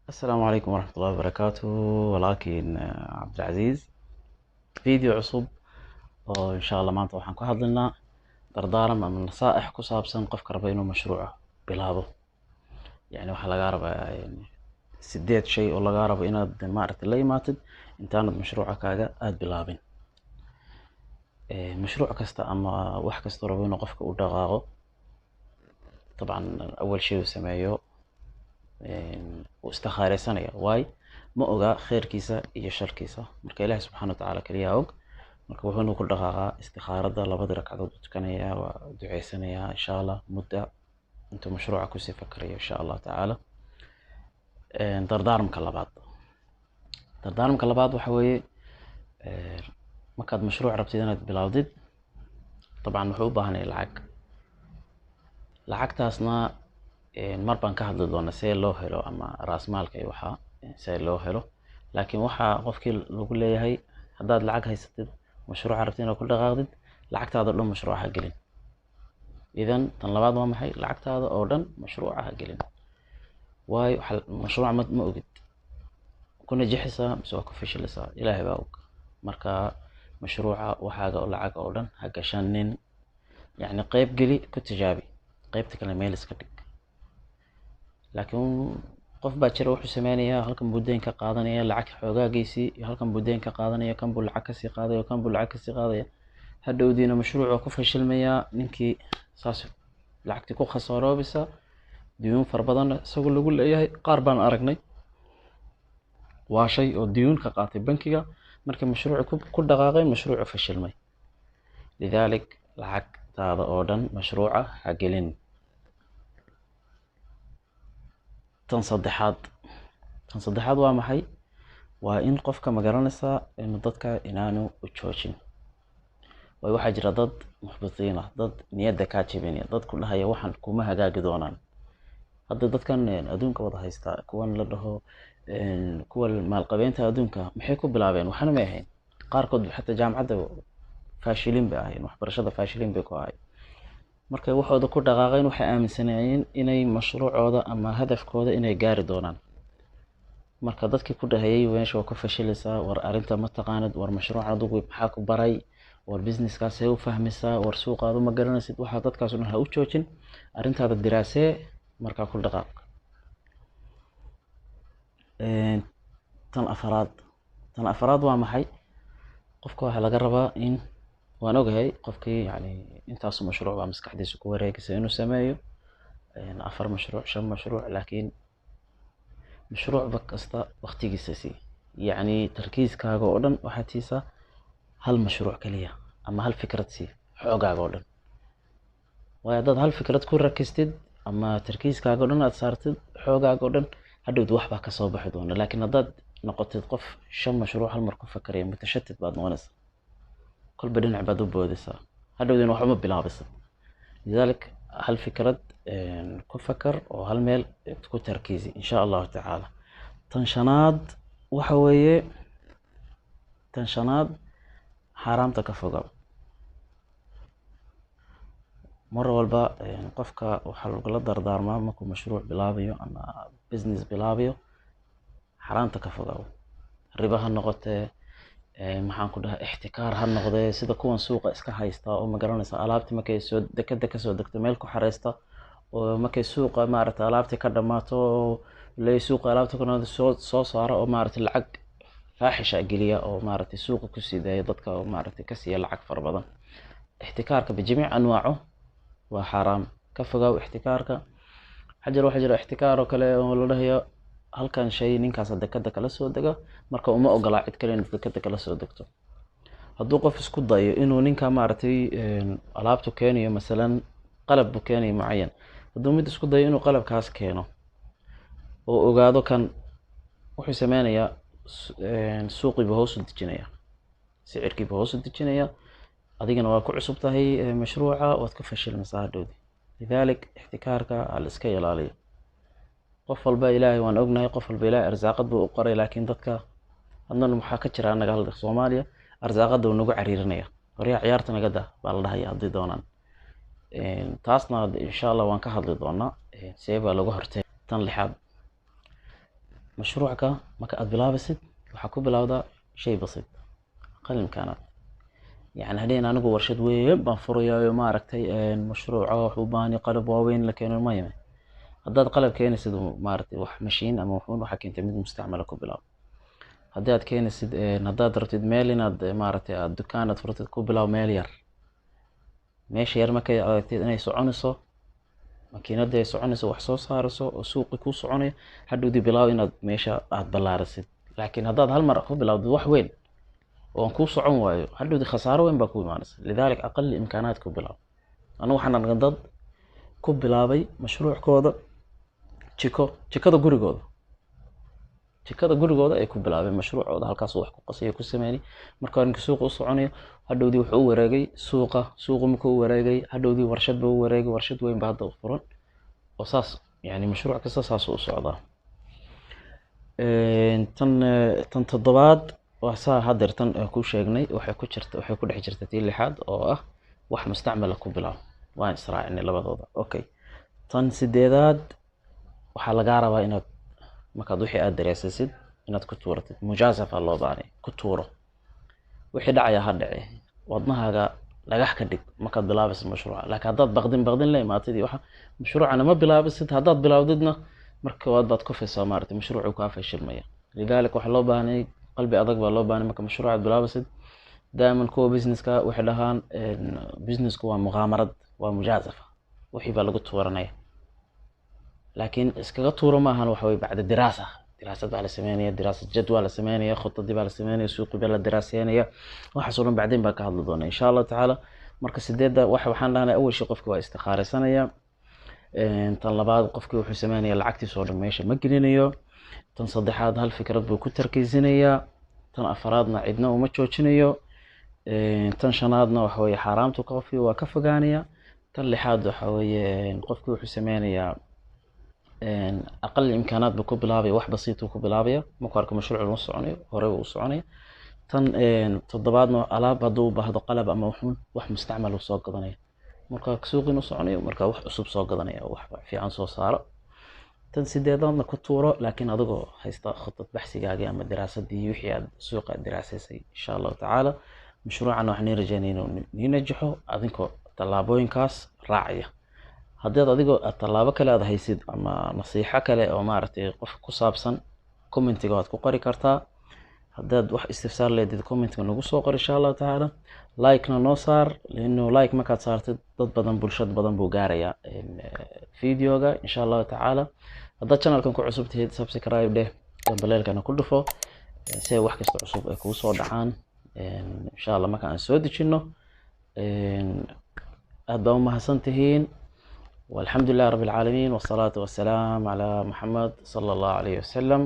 السلام عليكم ورحمة الله وبركاته. ولكن عبد العزيز فيديو عصب إن شاء الله maanta waxaan ku hadlaynaa dardaaran ama nasaaix ku saabsan qofka raba inuu mashruuca bilaabo. Yani waxaa lagaa rabaa sideed shay oo lagaa rabo inaad maaragtay la imaatid intaanad mashruuca kaaga aad bilaabin. mashruuc kasta ama wax kasta rabo inuu qofka u dhaqaaqo طبعا أول شيء uu sameeyo واستخاريسانيا واي ما oga khayrkiisa iyo sharkiisa marka Ilaahay subhanahu wa ta'ala kaliya og marka wuxuu ku dhaqaaqa istikhaarada labada ragcadood u tukanaya waa duceysanaya insha Allah muddo inta mashruuca ku sii fakarayo insha Allah ta'ala dardaarmka labaad waxa weeye markaad mashruuc rabtid inaad bilowdid طبعا wuxuu u baahan yahay lacagtaasna mar baan ka hadli doonaa see loo helo ama raas maalka iyo waxa see loo helo laakiin waxa qofkii lagu leeyahay haddaad lacag haysatid mashruuc rabtid inaad ku dhaqaaqdid lacagtaada dhan mashruuca gelin idan tan labaad waa maxay lacagtaada oo dhan mashruuca gelin waayo mashruuc ma ogid kuna jixisa mise waa ku fashilisa ilaahay baa og marka mashruuca waxaaga oo lacag oo dhan ha gashanin yani qayb geli ku tijaabi qaybta kale meel iska dhig laakiin qof baa jira wuxuu sameeynaya halkan buudeyn ka qaadanaya lacag xoogaagiisi iyo halkan buudeyn ka qaadanaya kan buu lacag ka sii qaadayo kan buu lacag ka sii qaadaya hadhowdiina mashruucu ku fashilmaya ninkii saas lacagtii ku khasaaroobaysa diyuun far badan isagoo lagu leeyahay qaar baan aragnay waa shay oo diyuun ka qaatay bankiga markii mashruucu ku dhaqaaqay mashruucu fashilmay lidalik lacagtaada oo dhan mashruuca ha gelin tan saddexaad waa maxay waa in qofka magaranaysa inuu dadka inaanu u joojin way waxa jira dad muxbitiina dad niyada ka jabinaya dad ku dhahaya waxan kuma hagaagi doonaan hadda dadkan adduunka wada haysta kuwan la dhaho kuwa maalqabeenta adduunka maxay ku bilaabeen waxna ma ahayn qaarkood xataa jaamacadda faashilin bay ahayn waxbarashada faashilin bay ku ahayn markay waxooda ku dhaqaaqeen waxay aaminsanayeen inay mashruucooda ama hadafkooda inay gaari doonaan marka dadkii ku dhahayay weesha waa ku fashilaysaa war arinta ma taqaanid war mashruuca adigu maxaa ku baray war businesskaas ay u fahmaysaa war suuqaadu ma garanaysid waxa dadkaas u ha u joojin arintaada diraasee marka ku dhaqaaq tan afraad waa maxay qofka waxa laga rabaa in waan ogahay qofkii yani intaas mashruuc baa maskaxdiisa ku wareegaysa inuu sameeyo 4 mashruuc 5 mashruuc laakiin mashruuc kasta waqtigiisa si yani tarkiiskaaga oo dhan waxa tiisa hal mashruuc kaliya ama hal fikrad si xoogaaga oo dhan waa dad hal fikrad ku rakistid ama tarkiiskaaga oo dhan aad saartid xoogaaga oo dhan hadhow wax baa ka soo baxi doona laakiin haddaad noqotid qof 5 mashruuc hal mar ku fakaraya mutashattid baad noqonaysaa كل بدين عبادة بودسا هذا بدين واحد ما بيلعبس لذلك هالفكرة كفكر وهالميل تكون تركيزي إن شاء الله تعالى تنشناد وحوية تنشناد حرام تكفقه مرة والباء قفك وحلق لدر دار ما ماكو مشروع بلابيو أما بزنس بلابيو حرام تكفقه الربا هالنقطة maxaan ku dhahay ixtikaar ha noqday sida kuwan suuqa iska haysta oo ma garanaysa alaabti markay soo dekada ka soo degto meel ku xareesta oo markay suuqa maaragtay alaabti ka dhamaato leey suuqa alaabti kuna soo saara oo maaragtay lacag faaxisha geliya oo maaragtay suuqa ku siiday dadka oo maaragtay ka siiya lacag far badan ixtikaarka bijimic anwaaco waa xaraam ka fogow ixtikaarka waxa jira ixtikaar oo kale oo la dhahayo halkan shay ninkaas dekada kala soo daga marka uma ogola cid kale in dekada kala soo degto hadduu qof isku dayo inuu ninka maartay alaabtu keeniyo midalan qalab buu keeniyo muayyan hadduu mid isku dayo inuu qalabkaas keeno oo ogaado kan wuxuu sameeynaya suuqiiba hoos u dejinaya sicirkiiba hoos u dejinaya adigana waa ku cusub tahay mashruuca waad ka fashilmaysaa hadhowdi lidalik ixtikaarka al iska ilaaliyo qof walba ilaahay waan ognahay qof walba ilaahay arsaaqad buu u qoray laakiin dadka hadna waxa ka jira anaga halka Soomaaliya arsaaqada uu nagu cariirinaya wariya ciyaarta naga daa baa la dhahayaa hadii doonaan taasna insha Allah waan ka hadli doonaa see baa lagu hortay tan lixaad مشروعك ما كأد بلابسد وحكو بلاودا شيء بسيط أقل الإمكانات. يعني هدين أنا جو ورشد وين بنفريا ما ركتي مشروع حباني قلب واوين لكن المية هداد قلب كينسد مارتي وح ماشين أما وحون وحكي أنت مد مستعملة كوبلاو هداد كينسد هداد رتد ميلين هاد مارتي الدكان فرتد كوبلاو ميليار ماشي ير markay aragtid inay soconayso makiinada ay soconayso wax soo saarayso oo suuqi ku soconaya hadhowdi bilaaw inaad meesha aad ballaarisid laakiin haddaad hal mar ku bilowdo wax weyn oo ku socon waayo hadhowdi khasaaro weyn baa ku imaanaysa lidalik aqal imkaanaad ku bilaaw anigu waxaan aragay dad ku bilaabay mashruuckooda jikada gurigooda ay ku bilaabeen mashruucooda halkaas wax ku qasay ku sameeyay marka aan suuqa u soconayo hadhowdi wuxuu u wareegay suuqa markuu u wareegay hadhowdi warshad buu u wareegay warshad weyn baa hadda furan oo saas yani mashruuc kasta saas u socdaa tan toddobaad waa saa hadeer tan ku sheegnay waxay ku dhex jirta tii lixaad oo ah wax mustacmal ku bilaab waan israacnay labadooda okay tan sideedaad waxa laga rabaa inaad markaad wixii aad daraasasid inaad ku tuuratid mujaasafa loo baahnay ku tuuro wixii dhacaya ha dhace wadnahaaga dhagax ka dhig markaad bilaabaysid mashruuca laakiin haddaad baqdin la imaatid waxa mashruucana ma bilaabaysid haddaad bilaawdidna marka waad baad ku fiisaa maartay mashruucu ka fashilmaya lidalik waxa loo baahnay qalbi adag baa loo baahnay marka mashruucaad bilaabaysid daaman kuwa businesska waxay dhahaan businessku waa muqaamarad waa mujaasafa wixii baa lagu tuuranaya لكن اسكغا تورو ما هان وحوي بعد دراسة بقى لسمانية دراسة جدوى لسمانية خطة دي بقى لسمانية سوق بقى لدراسيانية وحصولون بعدين بقى كهذا دونا إن شاء الله تعالى مركز سديدة وحان لنا أول شيء قفك واستخارة سنية طلبات قفك وحو سمانية العكتي صور ميشا مقرينيو تنصدحات هالفكرة بوكو تركيزينية تنأفرادنا عدنا ومتشوشينيو تنشنادنا وحوي حرامتو قفي وكفقانية تنلحاد وحوي قفك وحو سمانية أقل الإمكانات بكو بلابي واحد بسيط وكو بلابي مكوارك مشروع المصعني هوري وصعني تضبادنا ألاب هدو بهدو قلب أما وحون واحد مستعمل وصوق قضانية مركاك سوقي نصعني ومركا واحد أصوب صوق قضانية واحد في عن صو صار سيديدان كتورة لكن أدقو هيستا خطة بحثي قاقي أما الدراسة دي يوحي سوق الدراسة إن شاء الله تعالى مشروعنا وحني رجانين ننجحه أذنكو طلابوين كاس راعية haddaad adigu talaabo kale aad haysid ama nasiixa kale oo maartay qof ku saabsan commentiga waad ku qori kartaa haddaad wax istifsaar leedid commentiga nagu soo qor insha Allah taala like na noo saar leeno like markaad saartid dad badan bulshad badan buu gaaraya videoga insha Allah taala haddaad channelkan ku cusub tahay subscribe dheh dambalelkana ku dhufo si wax kasta cusub ay kugu soo dhacaan insha Allah marka aan soo dejino aad baa u mahadsantihiin والحمد لله رب العالمين والصلاة والسلام على محمد صلى الله عليه وسلم